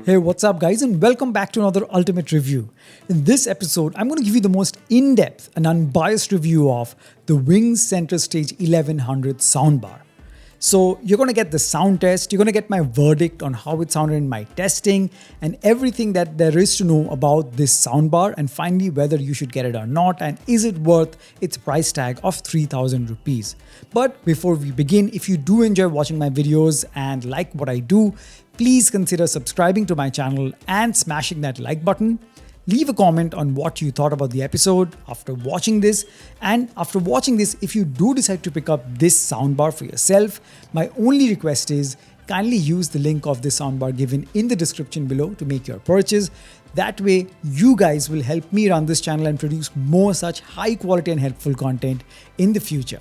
Hey, what's up guys, and welcome back to another ultimate review. In this episode, I'm going to give you the most in-depth and unbiased review of the Wings Centerstage 1100 soundbar. So you're going to get the sound test, you're going to get my verdict on how it sounded in my testing, and everything that there is to know about this soundbar, and finally whether you should get it or not, and is it worth its price tag of 3,000 rupees. But before we begin, if you do enjoy watching my videos and like what I do, please consider subscribing to my channel and smashing that like button. Leave a comment on what you thought about the episode after watching this. And after watching this, if you do decide to pick up this soundbar for yourself, my only request is kindly use the link of this soundbar given in the description below to make your purchase. That way, you guys will help me run this channel and produce more such high quality and helpful content in the future.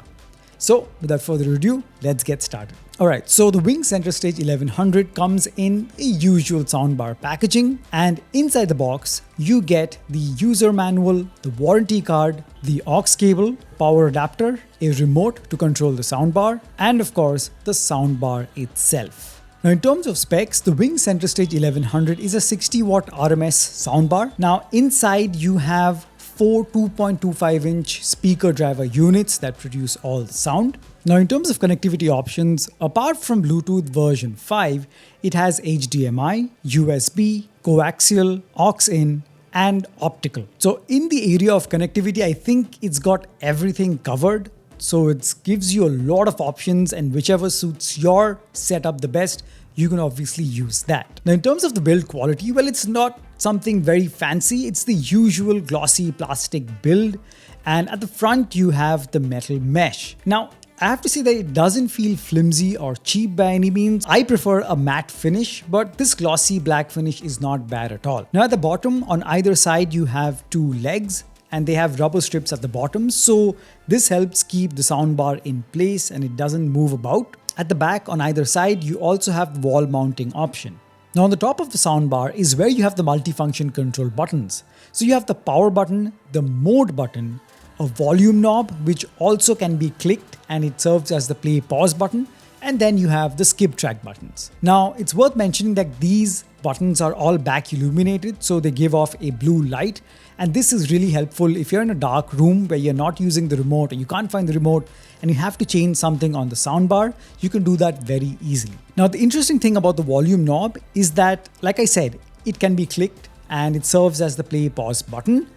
So without further ado, let's get started. Alright, so the Wings Centerstage 1100 comes in a usual soundbar packaging, and inside the box you get the user manual, the warranty card, the aux cable, power adapter, a remote to control the soundbar, and of course the soundbar itself. Now in terms of specs, the Wings Centerstage 1100 is a 60 watt RMS soundbar. Now inside you have 4 2.25-inch speaker driver units that produce all the sound. Now in terms of connectivity options, apart from Bluetooth version 5, it has HDMI, USB, coaxial, aux-in, and optical. So in the area of connectivity, I think it's got everything covered. So it gives you a lot of options, and whichever suits your setup the best, you can obviously use that. Now in terms of the build quality, well, it's not something very fancy. It's the usual glossy plastic build, and at the front you have the metal mesh. Now I have to say that it doesn't feel flimsy or cheap by any means. I prefer a matte finish, but this glossy black finish is not bad at all. Now at the bottom on either side you have two legs, and they have rubber strips at the bottom, so this helps keep the soundbar in place and it doesn't move about. At the back on either side you also have the wall mounting option. Now on the top of the soundbar is where you have the multifunction control buttons. So you have the power button, the mode button, a volume knob which also can be clicked and it serves as the play pause button, and then you have the skip track buttons. Now it's worth mentioning that these buttons are all back illuminated, so they give off a blue light, and this is really helpful if you're in a dark room where you're not using the remote or you can't find the remote and you have to change something on the soundbar. You can do that very easily. Now the interesting thing about the volume knob is that, like I said, it can be clicked and it serves as the play pause button.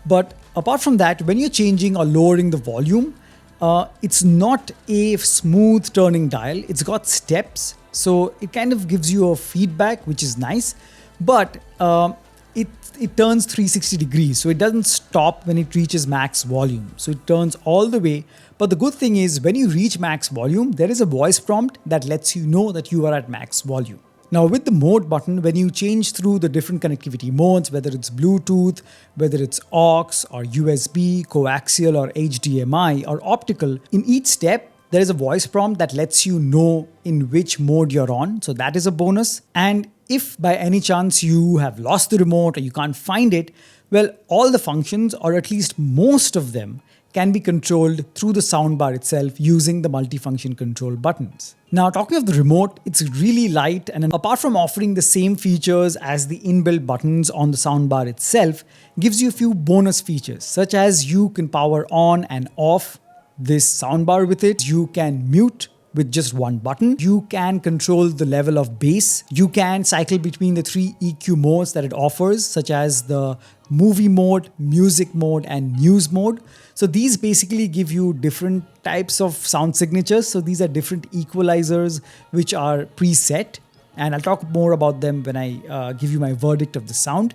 But apart from that, when you're changing or lowering the volume, it's not a smooth turning dial. It's got steps, so it kind of gives you a feedback, which is nice, but it turns 360 degrees, so it doesn't stop when it reaches max volume. So it turns all the way. But the good thing is when you reach max volume, there is a voice prompt that lets you know that you are at max volume. Now with the mode button, when you change through the different connectivity modes, whether it's Bluetooth, whether it's aux or USB, coaxial or HDMI or optical, in each step, there is a voice prompt that lets you know in which mode you're on. So that is a bonus. And if by any chance you have lost the remote or you can't find it, well, all the functions, or at least most of them, can be controlled through the soundbar itself using the multifunction control buttons. Now talking of the remote, it's really light, and apart from offering the same features as the inbuilt buttons on the soundbar itself, gives you a few bonus features, such as you can power on and off this soundbar with it. You can mute with just one button. You can control the level of bass. You can cycle between the 3 EQ modes that it offers, such as the movie mode, music mode, and news mode. So these basically give you different types of sound signatures. So these are different equalizers which are preset, and I'll talk more about them when I give you my verdict of the sound.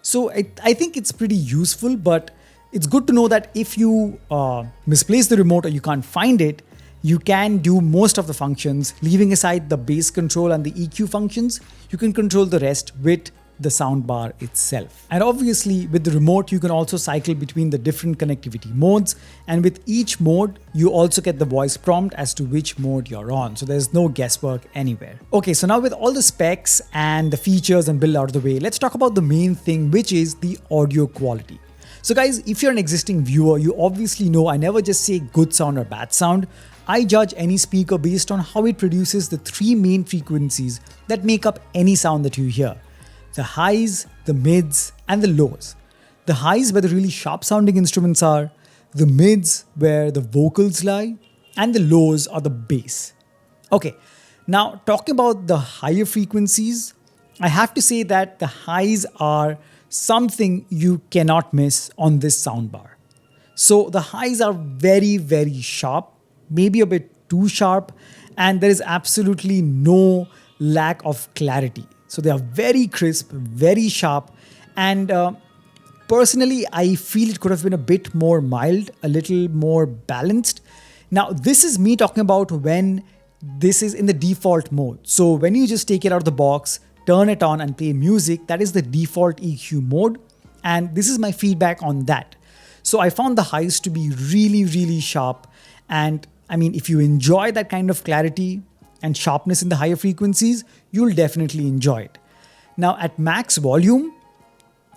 So I think it's pretty useful, but it's good to know that if you misplace the remote or you can't find it, you can do most of the functions. Leaving aside the bass control and the EQ functions, you can control the rest with the soundbar itself. And obviously with the remote, you can also cycle between the different connectivity modes, and with each mode, you also get the voice prompt as to which mode you're on. So there's no guesswork anywhere. Okay, so now with all the specs and the features and build out of the way, let's talk about the main thing, which is the audio quality. So guys, if you're an existing viewer, you obviously know I never just say good sound or bad sound. I judge any speaker based on how it produces the three main frequencies that make up any sound that you hear. the highs, the mids, and the lows. The highs where the really sharp sounding instruments are, the mids where the vocals lie, and the lows are the bass. Okay, now talking about the higher frequencies, I have to say that the highs are something you cannot miss on this soundbar. So the highs are very, very sharp, maybe a bit too sharp, and there is absolutely no lack of clarity. So they are very crisp, very sharp, and personally, I feel it could have been a bit more mild, a little more balanced. Now, this is me talking about when this is in the default mode. So when you just take it out of the box, turn it on and play music, that is the default EQ mode. And this is my feedback on that. So I found the highs to be really, really sharp. And I mean, if you enjoy that kind of clarity and sharpness in the higher frequencies, you'll definitely enjoy it. Now at max volume,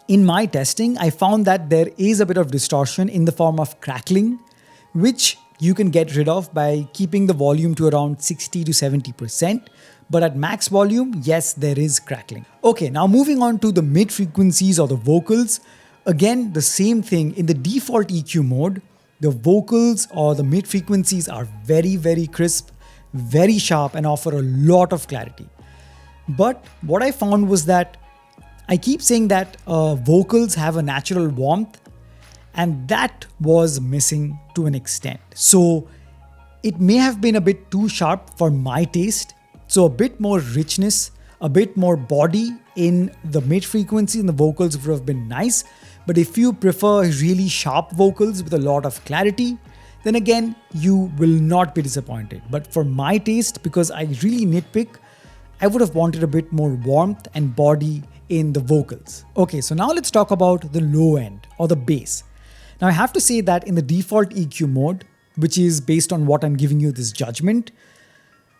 in my testing, I found that there is a bit of distortion in the form of crackling, which you can get rid of by keeping the volume to around 60 to 70%. But at max volume, yes, there is crackling. Okay, now moving on to the mid frequencies or the vocals. Again, the same thing in the default EQ mode. The vocals or the mid frequencies are very, very crisp, very sharp, and offer a lot of clarity. But what I found was that I keep saying that vocals have a natural warmth, and that was missing to an extent. So it may have been a bit too sharp for my taste. So a bit more richness, a bit more body in the mid frequency and the vocals would have been nice. But if you prefer really sharp vocals with a lot of clarity, then again, you will not be disappointed. But for my taste, because I really nitpick, I would have wanted a bit more warmth and body in the vocals. Okay, so now let's talk about the low end or the bass. Now I have to say that in the default EQ mode, which is based on what I'm giving you this judgment,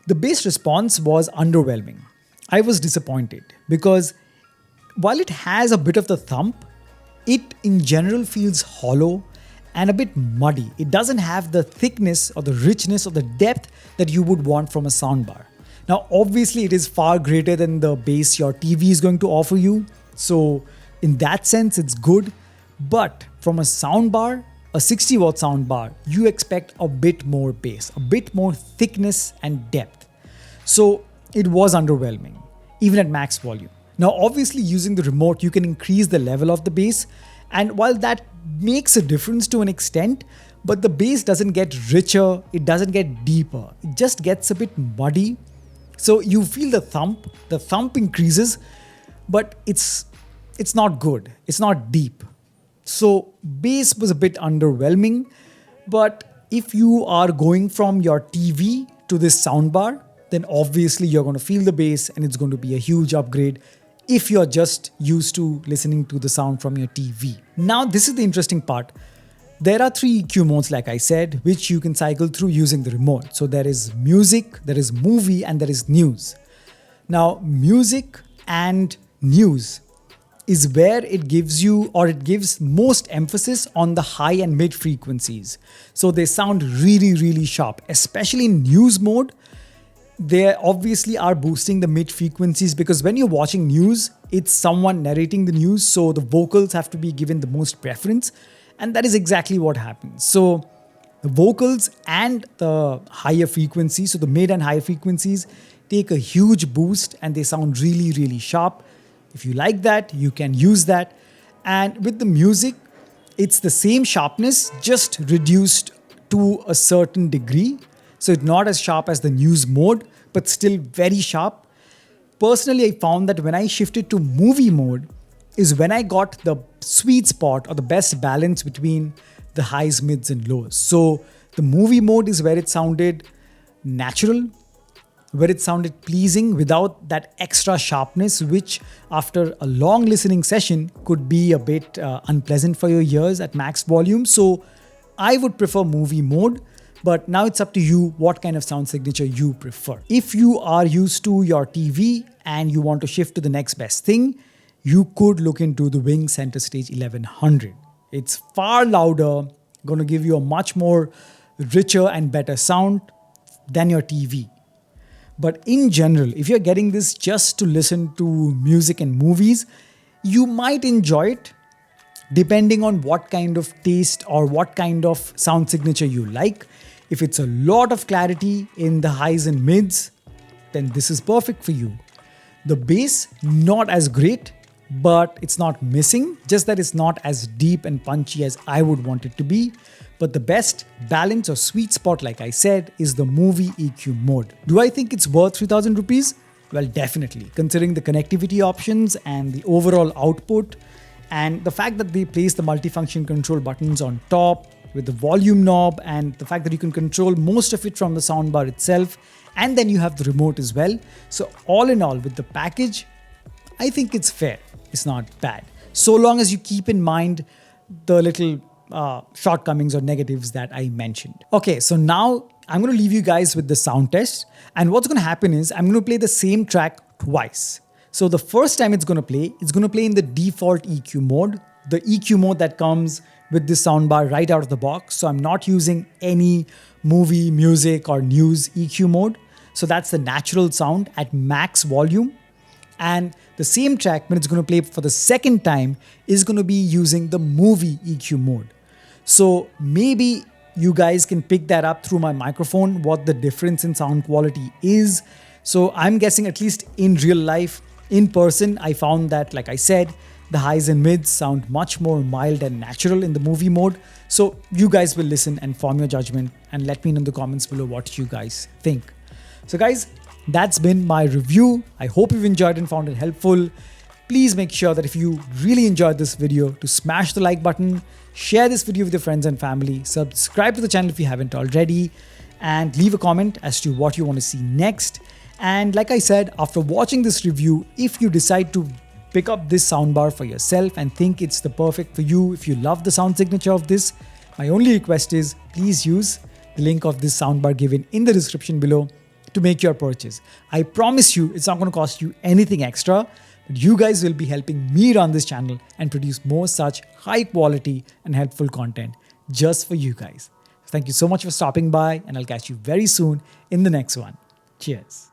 the bass response was underwhelming. I was disappointed because while it has a bit of the thump, it in general feels hollow and a bit muddy. It doesn't have the thickness or the richness or the depth that you would want from a soundbar. Now, obviously, it is far greater than the bass your TV is going to offer you. So in that sense, it's good. But from a soundbar, a 60-watt soundbar, you expect a bit more bass, a bit more thickness and depth. So it was underwhelming, even at max volume. Now, obviously, using the remote, you can increase the level of the bass. And while that makes a difference to an extent, but the bass doesn't get richer, it doesn't get deeper. It just gets a bit muddy. So you feel the thump increases, but it's not good. It's not deep. So bass was a bit underwhelming, but if you are going from your TV to this soundbar, then obviously you're going to feel the bass and it's going to be a huge upgrade if you're just used to listening to the sound from your TV. Now, this is the interesting part. There are 3 EQ modes, like I said, which you can cycle through using the remote. So there is music, there is movie, and there is news. Now, music and news is where it gives you, or it gives most emphasis on the high and mid frequencies. So they sound really, really sharp, especially in news mode. They obviously are boosting the mid frequencies because when you're watching news, it's someone narrating the news. So the vocals have to be given the most preference. And that is exactly what happens. So the vocals and the higher frequencies, so the mid and high frequencies, take a huge boost and they sound really, really sharp. If you like that, you can use that. And with the music, it's the same sharpness, just reduced to a certain degree. So it's not as sharp as the news mode, but still very sharp. Personally, I found that when I shifted to movie mode is when I got the sweet spot or the best balance between the highs, mids, and lows. So the movie mode is where it sounded natural, where it sounded pleasing without that extra sharpness, which after a long listening session could be a bit unpleasant for your ears at max volume. So I would prefer movie mode. But now it's up to you what kind of sound signature you prefer. If you are used to your TV and you want to shift to the next best thing, you could look into the Wings Centerstage 1100. It's far louder, going to give you a much more richer and better sound than your TV. But in general, if you're getting this just to listen to music and movies, you might enjoy it depending on what kind of taste or what kind of sound signature you like. If it's a lot of clarity in the highs and mids, then this is perfect for you. The bass, not as great, but it's not missing, just that it's not as deep and punchy as I would want it to be. But the best balance or sweet spot, like I said, is the movie EQ mode. Do I think it's worth 3,000 rupees? Well, definitely, considering the connectivity options and the overall output, and the fact that they place the multifunction control buttons on top with the volume knob, and the fact that you can control most of it from the soundbar itself, and then you have the remote as well. So all in all, with the package, I think it's fair. It's not bad. So long as you keep in mind the little shortcomings or negatives that I mentioned. Okay, so now I'm going to leave you guys with the sound test. And what's going to happen is I'm going to play the same track twice. So the first time it's going to play in the default EQ mode, the EQ mode that comes with this soundbar right out of the box. So I'm not using any movie, music, or news EQ mode. So that's the natural sound at max volume. And the same track, when it's going to play for the second time, is going to be using the movie EQ mode. So maybe you guys can pick that up through my microphone, what the difference in sound quality is. So I'm guessing, at least in real life, in person, I found that, like I said, the highs and mids sound much more mild and natural in the movie mode. So you guys will listen and form your judgment and let me know in the comments below what you guys think. So guys, that's been my review. I hope you've enjoyed and found it helpful. Please make sure that if you really enjoyed this video, to smash the like button, share this video with your friends and family, subscribe to the channel if you haven't already, and leave a comment as to what you want to see next. And like I said, after watching this review, if you decide to pick up this soundbar for yourself and think it's the perfect for you, if you love the sound signature of this, my only request is please use the link of this soundbar given in the description below to make your purchase. I promise you it's not going to cost you anything extra, but you guys will be helping me run this channel and produce more such high quality and helpful content just for you guys. Thank you so much for stopping by, and I'll catch you very soon in the next one. Cheers.